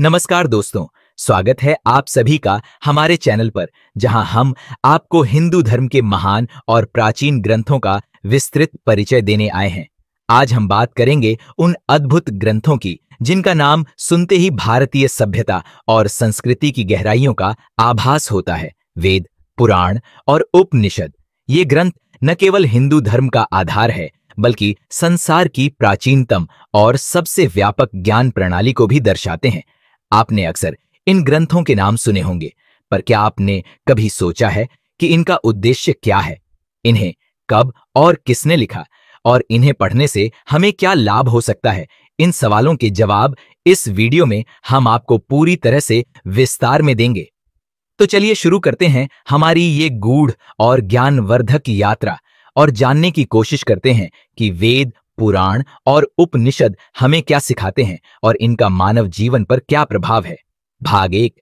नमस्कार दोस्तों, स्वागत है आप सभी का हमारे चैनल पर, जहां हम आपको हिंदू धर्म के महान और प्राचीन ग्रंथों का विस्तृत परिचय देने आए हैं। आज हम बात करेंगे उन अद्भुत ग्रंथों की जिनका नाम सुनते ही भारतीय सभ्यता और संस्कृति की गहराइयों का आभास होता है। वेद, पुराण और उपनिषद। ये ग्रंथ न केवल हिंदू धर्म का आधार है, बल्कि संसार की प्राचीनतम और सबसे व्यापक ज्ञान प्रणाली को भी दर्शाते हैं। आपने अक्सर इन ग्रंथों के नाम सुने होंगे, पर क्या आपने कभी सोचा है कि इनका उद्देश्य क्या है? इन्हें कब और किसने लिखा, और इन्हें पढ़ने से हमें क्या लाभ हो सकता है? इन सवालों के जवाब इस वीडियो में हम आपको पूरी तरह से विस्तार में देंगे। तो चलिए शुरू करते हैं हमारी ये गूढ़ और ज्ञानवर्धक यात्रा और जानने की कोशिश करते हैं कि वेद, पुराण और उपनिषद हमें क्या सिखाते हैं और इनका मानव जीवन पर क्या प्रभाव है। भाग 1,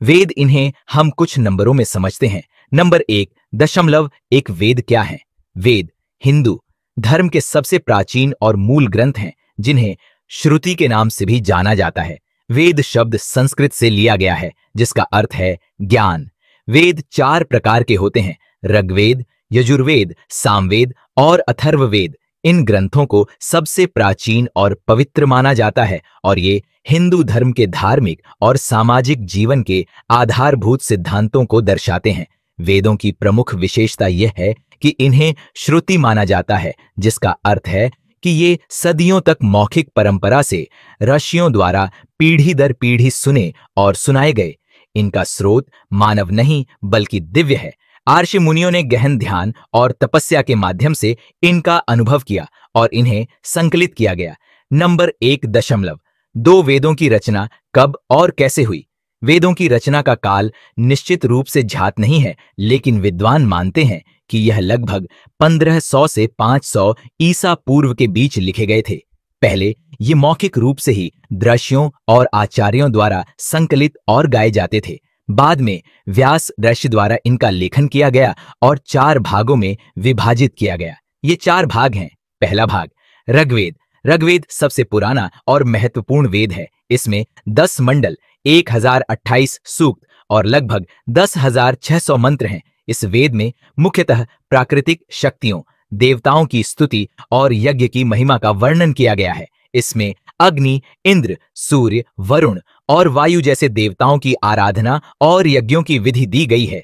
वेद। इन्हें हम कुछ नंबरों में समझते हैं। नंबर 1, दशमलव एक वेद क्या है? वेद हिंदू धर्म के सबसे प्राचीन और मूल ग्रंथ हैं, जिन्हें श्रुति के नाम से भी जाना जाता है। वेद शब्द संस्कृत से लिया गया है, जिसका अर्थ है ज्ञान। वेद 4 प्रकार के होते हैं: ऋग्वेद, यजुर्वेद, सामवेद और अथर्ववेद। इन ग्रंथों को सबसे प्राचीन और पवित्र माना जाता है, और ये हिंदू धर्म के धार्मिक और सामाजिक जीवन के आधारभूत सिद्धांतों को दर्शाते हैं। वेदों की प्रमुख विशेषता यह है कि इन्हें श्रुति माना जाता है, जिसका अर्थ है कि ये सदियों तक मौखिक परंपरा से ऋषियों द्वारा पीढ़ी दर पीढ़ी सुने और सुनाए गए। इनका स्रोत मानव नहीं बल्कि दिव्य है। आर्षि मुनियों ने गहन ध्यान और तपस्या के माध्यम से इनका अनुभव किया और इन्हें संकलित किया गया। नंबर 1, दशमलव 2 वेदों की रचना कब और कैसे हुई? वेदों की रचना का काल निश्चित रूप से ज्ञात नहीं है, लेकिन विद्वान मानते हैं कि यह लगभग 1500 से 500 ईसा पूर्व के बीच लिखे गए थे। पहले ये मौखिक रूप से ही दृश्यों और आचार्यों द्वारा संकलित और गाए जाते थे। बाद में व्यास ऋषि द्वारा इनका लेखन किया गया और 4 भागों में विभाजित किया गया। ये 4 भाग हैं। पहला भाग ऋग्वेद। ऋग्वेद सबसे पुराना और महत्वपूर्ण वेद है। इसमें 10 मंडल, 1028 सूक्त और लगभग 10,600 मंत्र हैं। इस वेद में मुख्यतः प्राकृतिक शक्तियों, देवताओं की स्तुति और यज्ञ की महिमा का वर्णन किया गया है। इसमें अग्नि, इंद्र, सूर्य, वरुण और वायु जैसे देवताओं की आराधना और यज्ञों की विधि दी गई है।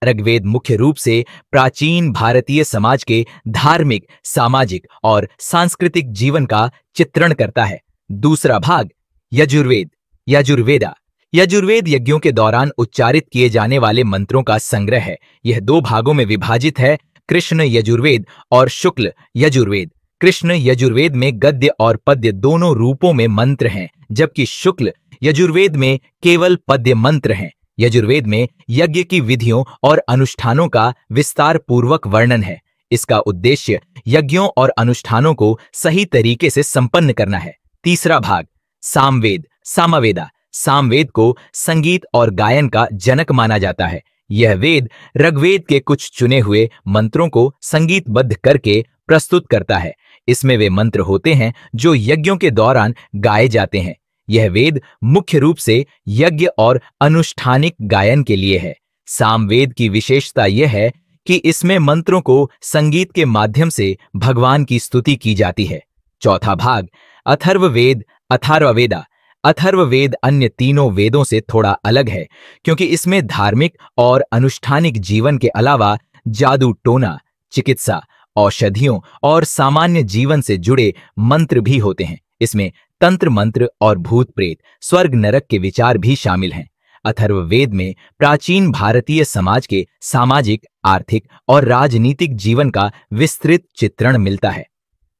ऋग्वेद मुख्य रूप से प्राचीन भारतीय समाज के धार्मिक, सामाजिक और सांस्कृतिक जीवन का चित्रण करता है। दूसरा भाग यजुर्वेद। यजुर्वेदा। यजुर्वेद यज्ञों के दौरान उच्चारित किए जाने वाले मंत्रों का संग्रह है। यह 2 भागों में विभाजित है: कृष्ण यजुर्वेद और शुक्ल यजुर्वेद। कृष्ण यजुर्वेद में गद्य और पद्य दोनों रूपों में मंत्र हैं, जबकि शुक्ल यजुर्वेद में केवल पद्य मंत्र हैं। यजुर्वेद में यज्ञ की विधियों और अनुष्ठानों का विस्तार पूर्वक वर्णन है। इसका उद्देश्य यज्ञों और अनुष्ठानों को सही तरीके से संपन्न करना है। तीसरा भाग सामवेद। सामवेदा। सामवेद को संगीत और गायन का जनक माना जाता है। यह वेद ऋग्वेद के कुछ चुने हुए मंत्रों को संगीतबद्ध करके प्रस्तुत करता है। इसमें वे मंत्र होते हैं जो यज्ञों के दौरान गाए जाते हैं। यह वेद मुख्य रूप से यज्ञ और अनुष्ठानिक गायन के लिए है। सामवेद की विशेषता यह है कि इसमें मंत्रों को संगीत के माध्यम से भगवान की स्तुति की जाती है। चौथा भाग अथर्ववेद। अथर्ववेदा। अथर्ववेद अन्य तीनों वेदों से थोड़ा अलग है, क्योंकि इसमें धार्मिक और अनुष्ठानिक जीवन के अलावा जादू टोना, चिकित्सा, औषधियों और सामान्य जीवन से जुड़े मंत्र भी होते हैं। इसमें तंत्र मंत्र और भूत प्रेत, स्वर्ग नरक के विचार भी शामिल हैं। अथर्ववेद में प्राचीन भारतीय समाज के सामाजिक, आर्थिक और राजनीतिक जीवन का विस्तृत चित्रण मिलता है।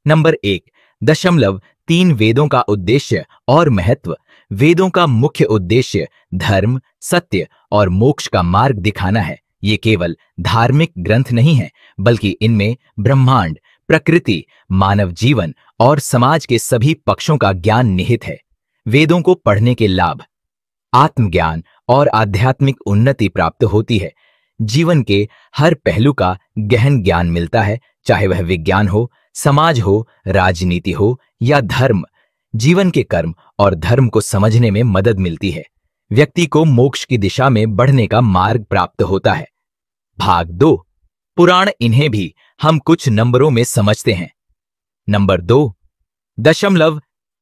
नंबर 1, दशमलव 3 वेदों का उद्देश्य और महत्व। वेदों का मुख्य उद्देश्य धर्म, सत्य और मोक्ष का मार्ग दिखाना है। ये केवल धार्मिक ग्रंथ नहीं है, बल्कि इनमें ब्रह्मांड, प्रकृति, मानव जीवन और समाज के सभी पक्षों का ज्ञान निहित है। वेदों को पढ़ने के लाभ: आत्मज्ञान और आध्यात्मिक उन्नति प्राप्त होती है। जीवन के हर पहलू का गहन ज्ञान मिलता है, चाहे वह विज्ञान हो, समाज हो, राजनीति हो या धर्म। जीवन के कर्म और धर्म को समझने में मदद मिलती है। व्यक्ति को मोक्ष की दिशा में बढ़ने का मार्ग प्राप्त होता है। भाग 2, पुराण। इन्हें भी हम कुछ नंबरों में समझते हैं। नंबर 2,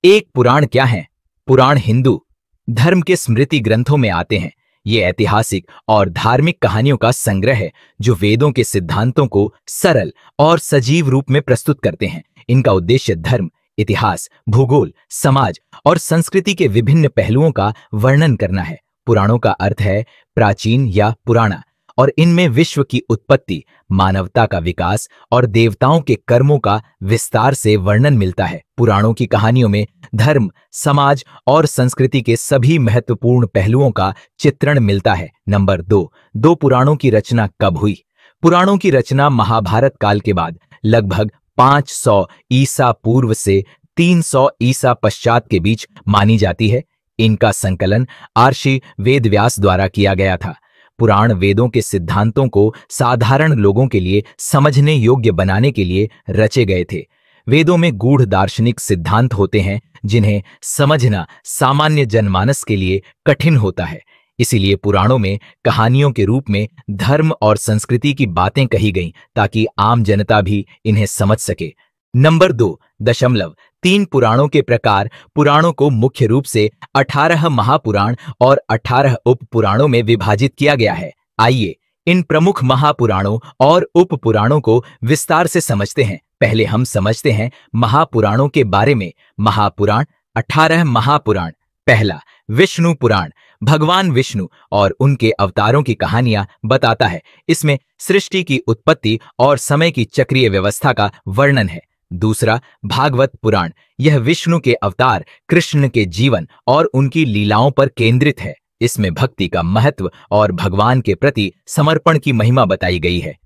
1 पुराण क्या है? पुराण हिंदू धर्म के स्मृति ग्रंथों में आते हैं। ये ऐतिहासिक और धार्मिक कहानियों का संग्रह है जो वेदों के सिद्धांतों को सरल और सजीव रूप में प्रस्तुत करते हैं। इनका उद्देश्य धर्म, इतिहास, भूगोल, समाज और संस्कृति के विभिन्न पहलुओं का वर्णन करना है। पुराणों का अर्थ है प्राचीन या पुराना, और इनमें विश्व की उत्पत्ति, मानवता का विकास और देवताओं के कर्मों का विस्तार से वर्णन मिलता है। पुराणों की कहानियों में धर्म, समाज और संस्कृति के सभी महत्वपूर्ण पहलुओं का चित्रण मिलता है। नंबर 2, पुराणों की रचना कब हुई? पुराणों की रचना महाभारत काल के बाद लगभग 500 ईसा पूर्व से 300 ईसा पश्चात के बीच मानी जाती है। इनका संकलन आर्षि वेदव्यास द्वारा किया गया था। पुराण वेदों के सिद्धांतों को साधारण लोगों के लिए समझने योग्य बनाने के लिए रचे गए थे। वेदों में गूढ़ दार्शनिक सिद्धांत होते हैं जिन्हें समझना सामान्य जनमानस के लिए कठिन होता है। इसीलिए पुराणों में कहानियों के रूप में धर्म और संस्कृति की बातें कही गईं ताकि आम जनता भी इन्हें समझ सके। नंबर 2.3 पुराणों के प्रकार। पुराणों को मुख्य रूप से 18 महापुराण और 18 उप पुराणों में विभाजित किया गया है। आइए इन प्रमुख महापुराणों और उप पुराणों को विस्तार से समझते हैं। पहले हम समझते हैं महापुराणों के बारे में। महापुराण, 18 महापुराण। पहला, विष्णु पुराण, भगवान विष्णु और उनके अवतारों की कहानियां बताता है। इसमें सृष्टि की उत्पत्ति और समय की चक्रीय व्यवस्था का वर्णन है। दूसरा, भागवत पुराण, यह विष्णु के अवतार कृष्ण के जीवन और उनकी लीलाओं पर केंद्रित है। इसमें भक्ति का महत्व और भगवान के प्रति समर्पण की महिमा बताई गई है।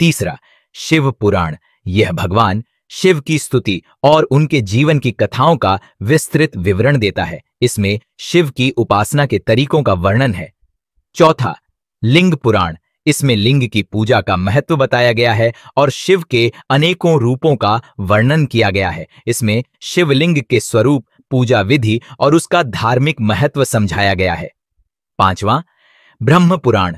तीसरा, शिव पुराण, यह भगवान शिव की स्तुति और उनके जीवन की कथाओं का विस्तृत विवरण देता है। इसमें शिव की उपासना के तरीकों का वर्णन है। चौथा, लिंग पुराण, इसमें लिंग की पूजा का महत्व बताया गया है और शिव के अनेकों रूपों का वर्णन किया गया है। इसमें शिवलिंग के स्वरूप, पूजा विधि और उसका धार्मिक महत्व समझाया गया है। पांचवां, ब्रह्म पुराण,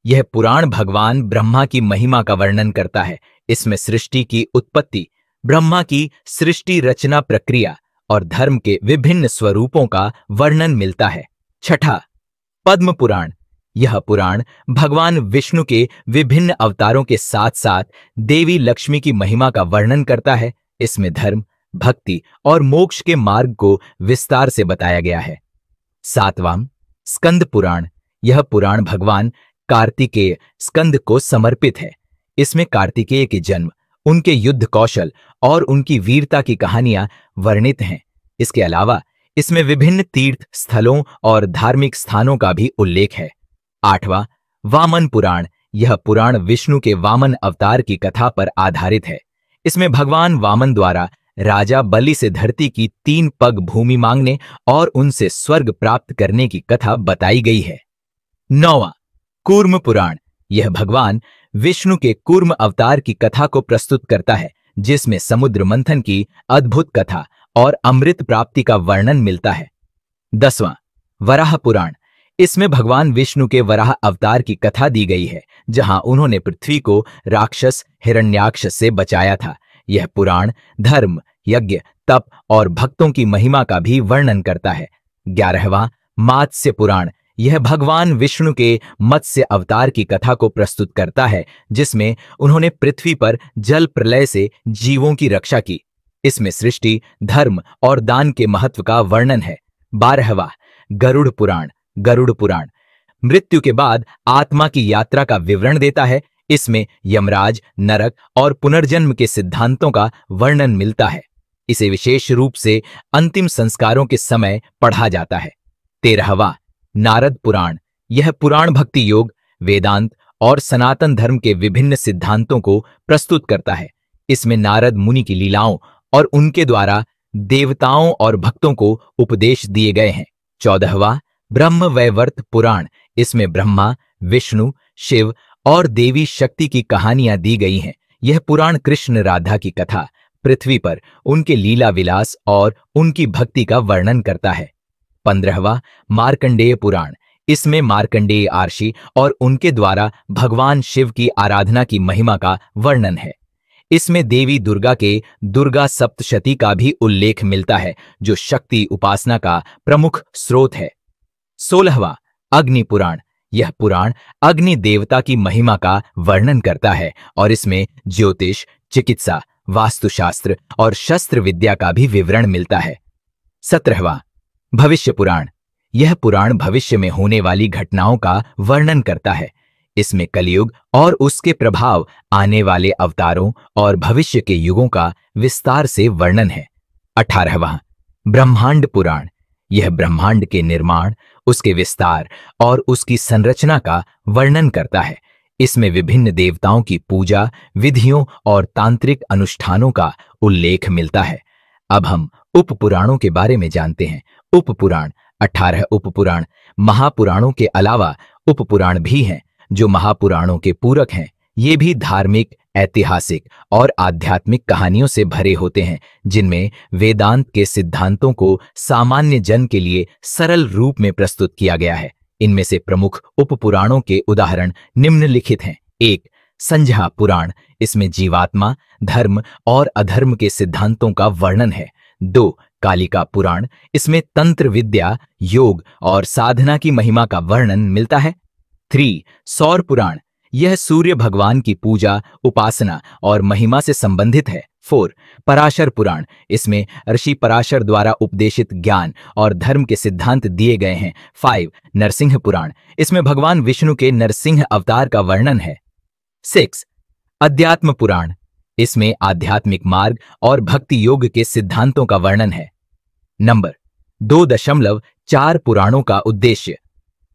यह पुराण भगवान ब्रह्मा की महिमा का वर्णन करता है। इसमें सृष्टि की उत्पत्ति, ब्रह्मा की सृष्टि रचना प्रक्रिया और धर्म के विभिन्न स्वरूपों का वर्णन मिलता है। छठा, पद्म पुराण, यह पुराण भगवान विष्णु के विभिन्न अवतारों के साथ साथ देवी लक्ष्मी की महिमा का वर्णन करता है। इसमें धर्म, भक्ति और मोक्ष के मार्ग को विस्तार से बताया गया है। सातवां, स्कंद पुराण, यह पुराण भगवान कार्तिकेय स्कंद को समर्पित है। इसमें कार्तिकेय के जन्म, उनके युद्ध कौशल और उनकी वीरता की कहानियां वर्णित हैं। इसके अलावा इसमें विभिन्न तीर्थ स्थलों और धार्मिक स्थानों का भी उल्लेख है। आठवां, वामन पुराण, यह पुराण विष्णु के वामन अवतार की कथा पर आधारित है। इसमें भगवान वामन द्वारा राजा बलि से धरती की 3 पग भूमि मांगने और उनसे स्वर्ग प्राप्त करने की कथा बताई गई है। 9वां, कूर्म पुराण, यह भगवान विष्णु के कूर्म अवतार की कथा को प्रस्तुत करता है, जिसमें समुद्र मंथन की अद्भुत कथा और अमृत प्राप्ति का वर्णन मिलता है। 10वां, वराह पुराण, इसमें भगवान विष्णु के वराह अवतार की कथा दी गई है, जहां उन्होंने पृथ्वी को राक्षस हिरण्याक्ष से बचाया था। यह पुराण धर्म, यज्ञ, तप और भक्तों की महिमा का भी वर्णन करता है। 11वां, मात्स्य पुराण, यह भगवान विष्णु के मत्स्य अवतार की कथा को प्रस्तुत करता है, जिसमें उन्होंने पृथ्वी पर जल प्रलय से जीवों की रक्षा की। इसमें सृष्टि, धर्म और दान के महत्व का वर्णन है। 12वां, गरुड़ पुराण, गरुड़ पुराण मृत्यु के बाद आत्मा की यात्रा का विवरण देता है। इसमें यमराज, नरक और पुनर्जन्म के सिद्धांतों का वर्णन मिलता है। इसे विशेष रूप से अंतिम संस्कारों के समय पढ़ा जाता है। 13वां, नारद पुराण, यह पुराण भक्ति योग, वेदांत और सनातन धर्म के विभिन्न सिद्धांतों को प्रस्तुत करता है। इसमें नारद मुनि की लीलाओं और उनके द्वारा देवताओं और भक्तों को उपदेश दिए गए हैं। 14वां, ब्रह्म वैवर्त पुराण, इसमें ब्रह्मा, विष्णु, शिव और देवी शक्ति की कहानियां दी गई हैं। यह पुराण कृष्ण राधा की कथा, पृथ्वी पर उनके लीला विलास और उनकी भक्ति का वर्णन करता है। 15वां मार्कंडेय पुराण, इसमें मार्कंडेय आर्षि और उनके द्वारा भगवान शिव की आराधना की महिमा का वर्णन है। इसमें देवी दुर्गा के दुर्गा सप्तशती का भी उल्लेख मिलता है, जो शक्ति उपासना का प्रमुख स्रोत है। 16वां अग्नि पुराण, यह पुराण अग्नि देवता की महिमा का वर्णन करता है और इसमें ज्योतिष, चिकित्सा, वास्तुशास्त्र और शस्त्र विद्या का भी विवरण मिलता है। 17वां भविष्य पुराण, यह पुराण भविष्य में होने वाली घटनाओं का वर्णन करता है। इसमें कलयुग और उसके प्रभाव, आने वाले अवतारों और भविष्य के युगों का विस्तार से वर्णन है। 18वां ब्रह्मांड पुराण, यह ब्रह्मांड के निर्माण, उसके विस्तार और उसकी संरचना का वर्णन करता है। इसमें विभिन्न देवताओं की पूजा, विधियों और तांत्रिक अनुष्ठानों का उल्लेख मिलता है। अब हम उपपुराणों के बारे में जानते हैं। उपपुराण, 18 उपपुराण। महापुराणों के अलावा उपपुराण भी हैं, जो महापुराणों के पूरक हैं। ये भी धार्मिक, ऐतिहासिक और आध्यात्मिक कहानियों से भरे होते हैं, जिनमें वेदांत के सिद्धांतों को सामान्य जन के लिए सरल रूप में प्रस्तुत किया गया है। इनमें से प्रमुख उपपुराणों के उदाहरण निम्नलिखित हैं। 1 संज्ञा पुराण, इसमें जीवात्मा, धर्म और अधर्म के सिद्धांतों का वर्णन है। 2 कालिका पुराण, इसमें तंत्र विद्या, योग और साधना की महिमा का वर्णन मिलता है। 3 सौर पुराण, यह सूर्य भगवान की पूजा, उपासना और महिमा से संबंधित है। 4 पराशर पुराण, इसमें ऋषि पराशर द्वारा उपदेशित ज्ञान और धर्म के सिद्धांत दिए गए हैं। 5 नरसिंह पुराण, इसमें भगवान विष्णु के नरसिंह अवतार का वर्णन है। 6 अध्यात्म पुराण, इसमें आध्यात्मिक मार्ग और भक्ति योग के सिद्धांतों का वर्णन है। नंबर 2.4 पुराणों का उद्देश्य।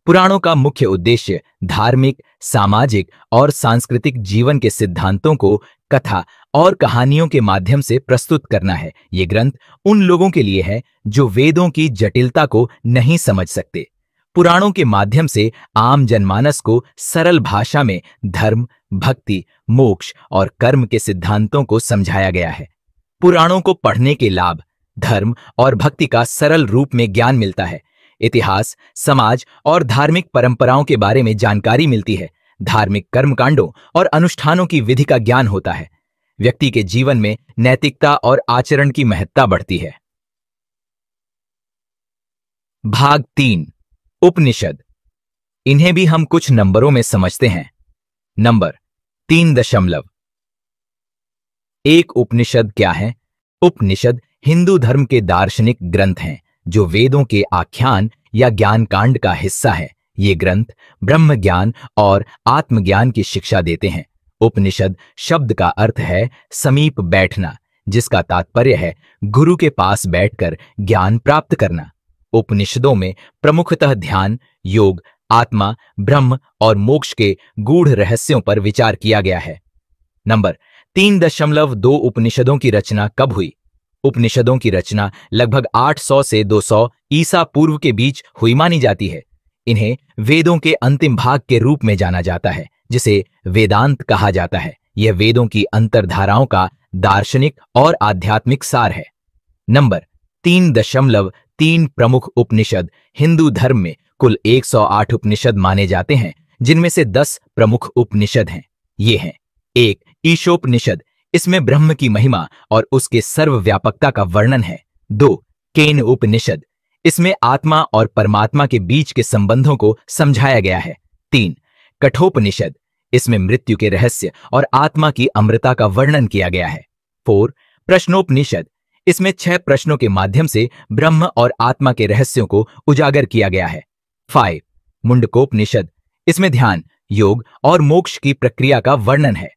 पुराणों का मुख्य उद्देश्य धार्मिक, सामाजिक और सांस्कृतिक जीवन के सिद्धांतों को कथा और कहानियों के माध्यम से प्रस्तुत करना है। ये ग्रंथ उन लोगों के लिए है जो वेदों की जटिलता को नहीं समझ सकते। पुराणों के माध्यम से आम जनमानस को सरल भाषा में धर्म, भक्ति, मोक्ष और कर्म के सिद्धांतों को समझाया गया है। पुराणों को पढ़ने के लाभ, धर्म और भक्ति का सरल रूप में ज्ञान मिलता है। इतिहास, समाज और धार्मिक परंपराओं के बारे में जानकारी मिलती है। धार्मिक कर्मकांडों और अनुष्ठानों की विधि का ज्ञान होता है। व्यक्ति के जीवन में नैतिकता और आचरण की महत्ता बढ़ती है। भाग 3 उपनिषद, इन्हें भी हम कुछ नंबरों में समझते हैं। नंबर 3. एक उपनिषद क्या है? उपनिषद हिंदू धर्म के दार्शनिक ग्रंथ हैं, जो वेदों के आख्यान या ज्ञान कांड का हिस्सा है। ये ग्रंथ ब्रह्म ज्ञान और आत्मज्ञान की शिक्षा देते हैं। उपनिषद शब्द का अर्थ है समीप बैठना, जिसका तात्पर्य है गुरु के पास बैठकर ज्ञान प्राप्त करना। उपनिषदों में प्रमुखतः ध्यान, योग, आत्मा, ब्रह्म और मोक्ष के गूढ़ रहस्यों पर विचार किया गया है। नंबर 3.2 उपनिषदों की रचना कब हुई? उपनिषदों की रचना लगभग 800 से 200 ईसा पूर्व के बीच हुई मानी जाती है। इन्हें वेदों के अंतिम भाग के रूप में जाना जाता है, जिसे वेदांत कहा जाता है। यह वेदों की अंतर्धाराओं का दार्शनिक और आध्यात्मिक सार है। नंबर 3.3 प्रमुख उपनिषद हिंदू धर्म में कुल 108 उपनिषद माने जाते हैं, जिनमें से 10 प्रमुख उपनिषद हैं। ये हैं: 1 ईशोपनिषद, इसमें ब्रह्म की महिमा और उसके सर्वव्यापकता का वर्णन है। 2 केन उपनिषद, इसमें आत्मा और परमात्मा के बीच के संबंधों को समझाया गया है। 3 कठोपनिषद, इसमें मृत्यु के रहस्य और आत्मा की अमृता का वर्णन किया गया है। 4 प्रश्नोपनिषद, इसमें 6 प्रश्नों के माध्यम से ब्रह्म और आत्मा के रहस्यों को उजागर किया गया है। 5 मुंडकोपनिषद, इसमें ध्यान, योग और मोक्ष की प्रक्रिया का वर्णन है।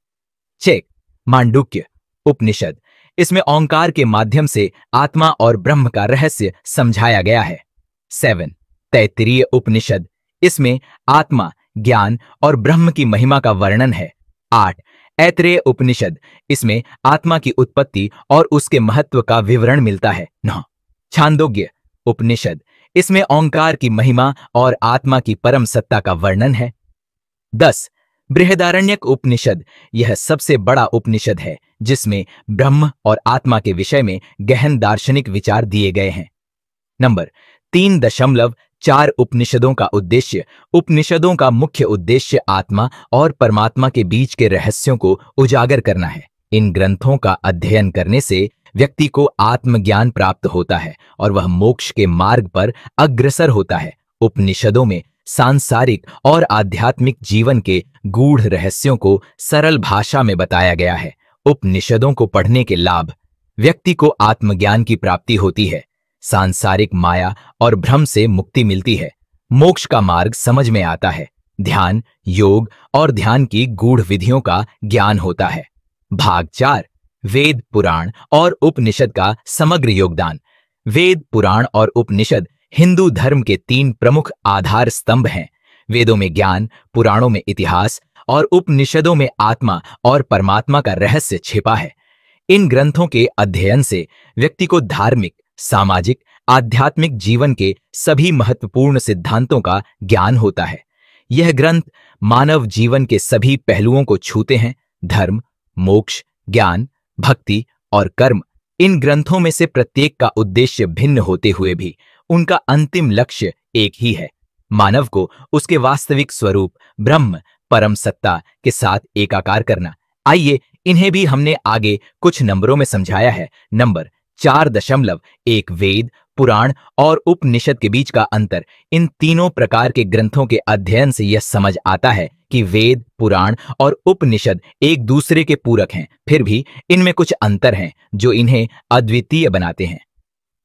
6 मांडुक्य उपनिषद, इसमें ओंकार के माध्यम से आत्मा और ब्रह्म का रहस्य समझाया गया है। 7 तैत्तिरीय उपनिषद, इसमें आत्मा, ज्ञान और ब्रह्म की महिमा का वर्णन है। 8 ऐतरेय उपनिषद, इसमें आत्मा की उत्पत्ति और उसके महत्व का विवरण मिलता है। 9 छांदोग्य उपनिषद, इसमें ओंकार की महिमा और आत्मा की परम सत्ता का वर्णन है। 10 बृहदारण्यक उपनिषद यह सबसे बड़ा उपनिषद है जिसमें ब्रह्म और आत्मा के विषय में गहन दार्शनिक विचार दिए गए हैं। नंबर 3.4 उपनिषदों का उद्देश्य। उपनिषदों का मुख्य उद्देश्य आत्मा और परमात्मा के बीच के रहस्यों को उजागर करना है। इन ग्रंथों का अध्ययन करने से व्यक्ति को आत्मज्ञान प्राप्त होता है और वह मोक्ष के मार्ग पर अग्रसर होता है। उपनिषदों में सांसारिक और आध्यात्मिक जीवन के गूढ़ रहस्यों को सरल भाषा में बताया गया है। उपनिषदों को पढ़ने के लाभ। व्यक्ति को आत्मज्ञान की प्राप्ति होती है, सांसारिक माया और भ्रम से मुक्ति मिलती है, मोक्ष का मार्ग समझ में आता है, ध्यान, योग और ध्यान की गूढ़ विधियों का ज्ञान होता है। भाग 4, वेद, पुराण और उपनिषद का समग्र योगदान। वेद, पुराण और उपनिषद हिंदू धर्म के 3 प्रमुख आधार स्तंभ हैं। वेदों में ज्ञान, पुराणों में इतिहास और उपनिषदों में आत्मा और परमात्मा का रहस्य छिपा है। इन ग्रंथों के अध्ययन से व्यक्ति को धार्मिक, सामाजिक, आध्यात्मिक जीवन के सभी महत्वपूर्ण सिद्धांतों का ज्ञान होता है। यह ग्रंथ मानव जीवन के सभी पहलुओं को छूते हैं। धर्म, मोक्ष, ज्ञान, भक्ति और कर्म, इन ग्रंथों में से प्रत्येक का उद्देश्य भिन्न होते हुए भी उनका अंतिम लक्ष्य एक ही है, मानव को उसके वास्तविक स्वरूप ब्रह्म, परम सत्ता के साथ एकाकार करना। आइए इन्हें भी हमने आगे कुछ नंबरों में समझाया है। नंबर 4.1 वेद, पुराण और उपनिषद के बीच का अंतर। इन तीनों प्रकार के ग्रंथों के अध्ययन से यह समझ आता है कि वेद, पुराण और उपनिषद एक दूसरे के पूरक हैं, फिर भी इनमें कुछ अंतर हैं जो इन्हें अद्वितीय बनाते हैं।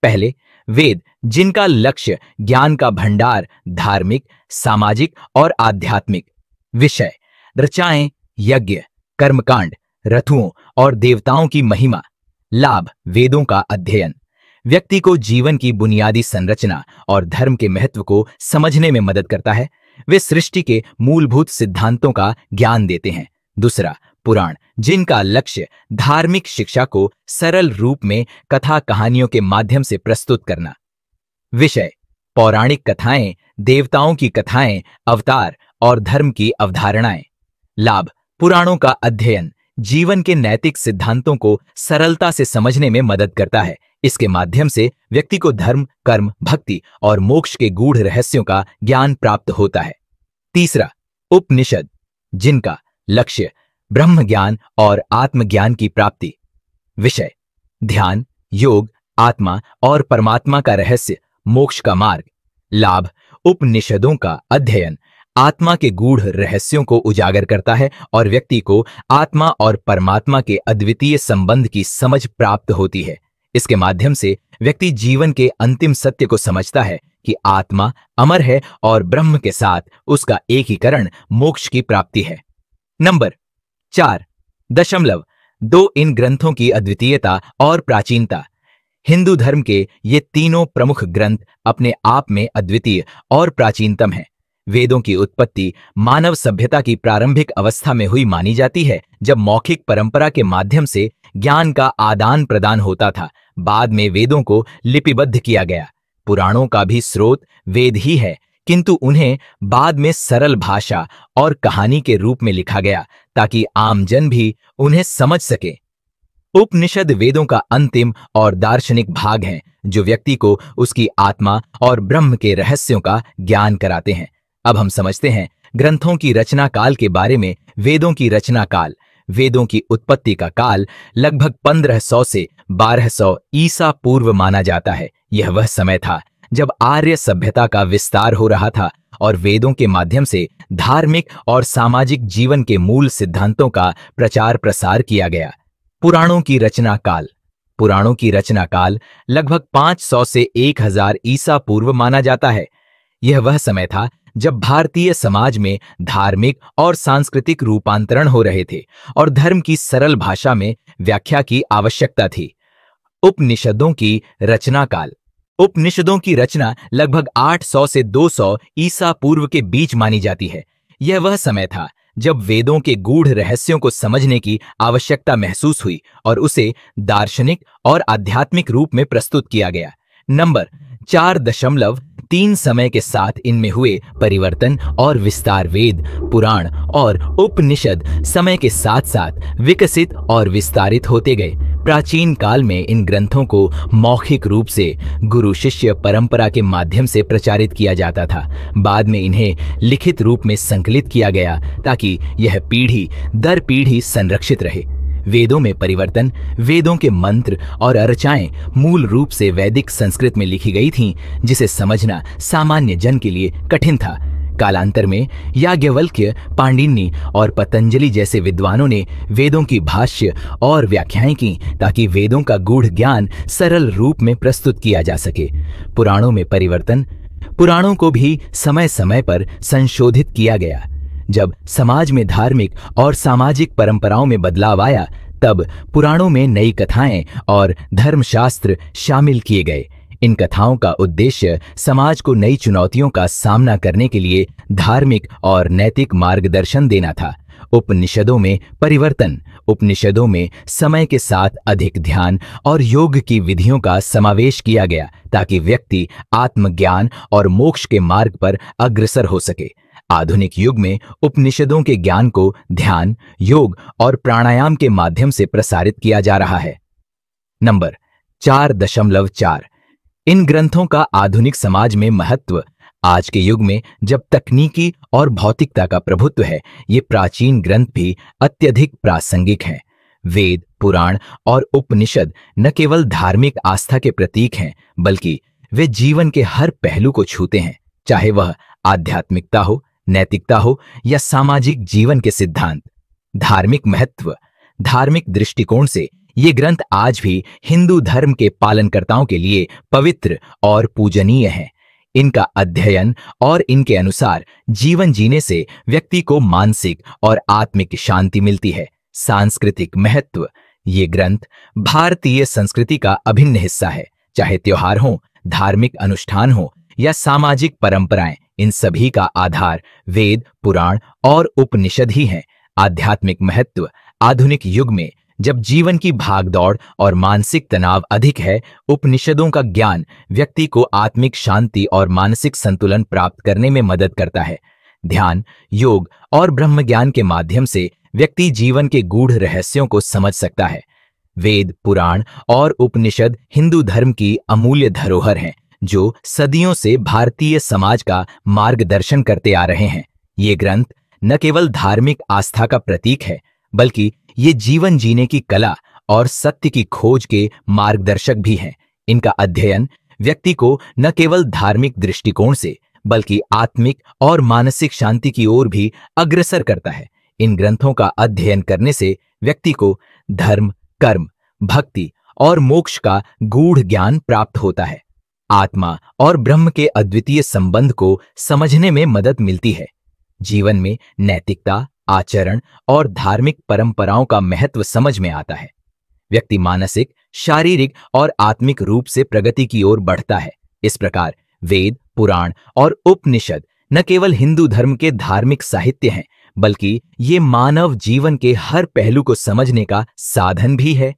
पहले, वेद, जिनका लक्ष्य ज्ञान का भंडार, धार्मिक, सामाजिक और आध्यात्मिक विषय, ऋचाएं, यज्ञ, कर्मकांड, रथुओं और देवताओं की महिमा। लाभ, वेदों का अध्ययन व्यक्ति को जीवन की बुनियादी संरचना और धर्म के महत्व को समझने में मदद करता है। वे सृष्टि के मूलभूत सिद्धांतों का ज्ञान देते हैं। दूसरा, पुराण, जिनका लक्ष्य धार्मिक शिक्षा को सरल रूप में कथा कहानियों के माध्यम से प्रस्तुत करना। विषय, पौराणिक कथाएं, देवताओं की कथाएं, अवतार और धर्म की अवधारणाएं। लाभ, पुराणों का अध्ययन जीवन के नैतिक सिद्धांतों को सरलता से समझने में मदद करता है। इसके माध्यम से व्यक्ति को धर्म, कर्म, भक्ति और मोक्ष के गूढ़ रहस्यों का ज्ञान प्राप्त होता है। तीसरा, उपनिषद, जिनका लक्ष्य ब्रह्म ज्ञान और आत्मज्ञान की प्राप्ति। विषय, ध्यान, योग, आत्मा और परमात्मा का रहस्य, मोक्ष का मार्ग। लाभ, उपनिषदों का अध्ययन आत्मा के गूढ़ रहस्यों को उजागर करता है और व्यक्ति को आत्मा और परमात्मा के अद्वितीय संबंध की समझ प्राप्त होती है। इसके माध्यम से व्यक्ति जीवन के अंतिम सत्य को समझता है कि आत्मा अमर है और ब्रह्म के साथ उसका एकीकरण मोक्ष की प्राप्ति है। नंबर 4.2 इन ग्रंथों की अद्वितीयता और प्राचीनता। हिंदू धर्म के ये तीनों प्रमुख ग्रंथ अपने आप में अद्वितीय और प्राचीनतम हैं। वेदों की उत्पत्ति मानव सभ्यता की प्रारंभिक अवस्था में हुई मानी जाती है, जब मौखिक परंपरा के माध्यम से ज्ञान का आदान प्रदान होता था। बाद में वेदों को लिपिबद्ध किया गया। पुराणों का भी स्रोत वेद ही है, किंतु उन्हें बाद में सरल भाषा और कहानी के रूप में लिखा गया ताकि आमजन भी उन्हें समझ सके। उपनिषद वेदों का अंतिम और दार्शनिक भाग हैं, जो व्यक्ति को उसकी आत्मा और ब्रह्म के रहस्यों का ज्ञान कराते हैं। अब हम समझते हैं ग्रंथों की रचना काल के बारे में। वेदों की रचना काल। वेदों की उत्पत्ति का काल लगभग 1500 से 1200 ईसा पूर्व माना जाता है। यह वह समय था जब आर्य सभ्यता का विस्तार हो रहा था और वेदों के माध्यम से धार्मिक और सामाजिक जीवन के मूल सिद्धांतों का प्रचार प्रसार किया गया। पुराणों की रचना काल। पुराणों की रचना काल लगभग 500 से 1000 ईसा पूर्व माना जाता है। यह वह समय था जब भारतीय समाज में धार्मिक और सांस्कृतिक रूपांतरण हो रहे थे और धर्म की सरल भाषा में व्याख्या की आवश्यकता थी। उपनिषदों की रचना काल। उपनिषदों की रचना लगभग 800 से 200 ईसा पूर्व के बीच मानी जाती है। यह वह समय था जब वेदों के गूढ़ रहस्यों को समझने की आवश्यकता महसूस हुई और उसे दार्शनिक और आध्यात्मिक रूप में प्रस्तुत किया गया। नंबर 4.3 तीन समय के साथ इनमें हुए परिवर्तन और विस्तार वेद, पुराण और उपनिषद समय के साथ साथ विकसित और विस्तारित होते गए। प्राचीन काल में इन ग्रंथों को मौखिक रूप से गुरु शिष्य परंपरा के माध्यम से प्रचारित किया जाता था। बाद में इन्हें लिखित रूप में संकलित किया गया ताकि यह पीढ़ी दर पीढ़ी संरक्षित रहे। वेदों में परिवर्तन, वेदों के मंत्र और अर्चाएं मूल रूप से वैदिक संस्कृत में लिखी गई थीं, जिसे समझना सामान्य जन के लिए कठिन था। कालांतर में याज्ञवल्क्य, पाणिनि और पतंजलि जैसे विद्वानों ने वेदों की भाष्य और व्याख्याएं की ताकि वेदों का गूढ़ ज्ञान सरल रूप में प्रस्तुत किया जा सके। पुराणों में परिवर्तन, पुराणों को भी समय समय पर संशोधित किया गया। जब समाज में धार्मिक और सामाजिक परंपराओं में बदलाव आया, तब पुराणों में नई कथाएं और धर्मशास्त्र शामिल किए गए। इन कथाओं का उद्देश्य समाज को नई चुनौतियों का सामना करने के लिए धार्मिक और नैतिक मार्गदर्शन देना था। उपनिषदों में परिवर्तन, उपनिषदों में समय के साथ अधिक ध्यान और योग की विधियों का समावेश किया गया ताकि व्यक्ति आत्मज्ञान और मोक्ष के मार्ग पर अग्रसर हो सके। आधुनिक युग में उपनिषदों के ज्ञान को ध्यान, योग और प्राणायाम के माध्यम से प्रसारित किया जा रहा है। नंबर 4.4 इन ग्रंथों का आधुनिक समाज में महत्व। आज के युग में जब तकनीकी और भौतिकता का प्रभुत्व है, ये प्राचीन ग्रंथ भी अत्यधिक प्रासंगिक हैं। वेद, पुराण और उपनिषद न केवल धार्मिक आस्था के प्रतीक हैं, बल्कि वे जीवन के हर पहलू को छूते हैं, चाहे वह आध्यात्मिकता हो, नैतिकता हो या सामाजिक जीवन के सिद्धांत। धार्मिक महत्व, धार्मिक दृष्टिकोण से ये ग्रंथ आज भी हिंदू धर्म के पालनकर्ताओं के लिए पवित्र और पूजनीय हैं। इनका अध्ययन और इनके अनुसार जीवन जीने से व्यक्ति को मानसिक और आत्मिक शांति मिलती है। सांस्कृतिक महत्व, ये ग्रंथ भारतीय संस्कृति का अभिन्न हिस्सा है। चाहे त्योहार हो, धार्मिक अनुष्ठान हो या सामाजिक परंपराएं, इन सभी का आधार वेद, पुराण और उपनिषद ही हैं। आध्यात्मिक महत्व, आधुनिक युग में जब जीवन की भागदौड़ और मानसिक तनाव अधिक है, उपनिषदों का ज्ञान व्यक्ति को आत्मिक शांति और मानसिक संतुलन प्राप्त करने में मदद करता है। ध्यान, योग और ब्रह्म ज्ञान के माध्यम से व्यक्ति जीवन के गूढ़ रहस्यों को समझ सकता है। वेद, पुराण और उपनिषद हिंदू धर्म की अमूल्य धरोहर हैं, जो सदियों से भारतीय समाज का मार्गदर्शन करते आ रहे हैं। ये ग्रंथ न केवल धार्मिक आस्था का प्रतीक है, बल्कि ये जीवन जीने की कला और सत्य की खोज के मार्गदर्शक भी हैं। इनका अध्ययन व्यक्ति को न केवल धार्मिक दृष्टिकोण से, बल्कि आत्मिक और मानसिक शांति की ओर भी अग्रसर करता है। इन ग्रंथों का अध्ययन करने से व्यक्ति को धर्म, कर्म, भक्ति और मोक्ष का गूढ़ ज्ञान प्राप्त होता है। आत्मा और ब्रह्म के अद्वितीय संबंध को समझने में मदद मिलती है। जीवन में नैतिकता, आचरण और धार्मिक परंपराओं का महत्व समझ में आता है। व्यक्ति मानसिक, शारीरिक और आत्मिक रूप से प्रगति की ओर बढ़ता है। इस प्रकार वेद, पुराण और उपनिषद न केवल हिंदू धर्म के धार्मिक साहित्य हैं, बल्कि ये मानव जीवन के हर पहलू को समझने का साधन भी है।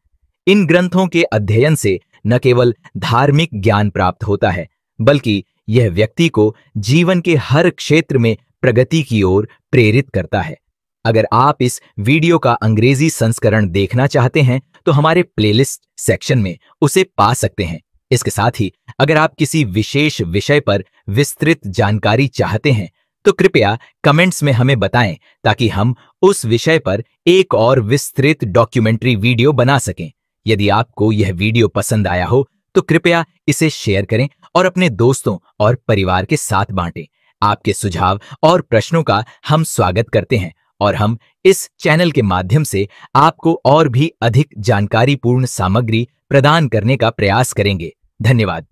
इन ग्रंथों के अध्ययन से न केवल धार्मिक ज्ञान प्राप्त होता है, बल्कि यह व्यक्ति को जीवन के हर क्षेत्र में प्रगति की ओर प्रेरित करता है। अगर आप इस वीडियो का अंग्रेजी संस्करण देखना चाहते हैं तो हमारे प्लेलिस्ट सेक्शन में उसे पा सकते हैं। इसके साथ ही अगर आप किसी विशेष विषय पर विस्तृत जानकारी चाहते हैं तो कृपया कमेंट्स में हमें बताएं ताकि हम उस विषय पर एक और विस्तृत डॉक्यूमेंट्री वीडियो बना सकें। यदि आपको यह वीडियो पसंद आया हो तो कृपया इसे शेयर करें और अपने दोस्तों और परिवार के साथ बांटें। आपके सुझाव और प्रश्नों का हम स्वागत करते हैं और हम इस चैनल के माध्यम से आपको और भी अधिक जानकारीपूर्ण सामग्री प्रदान करने का प्रयास करेंगे। धन्यवाद।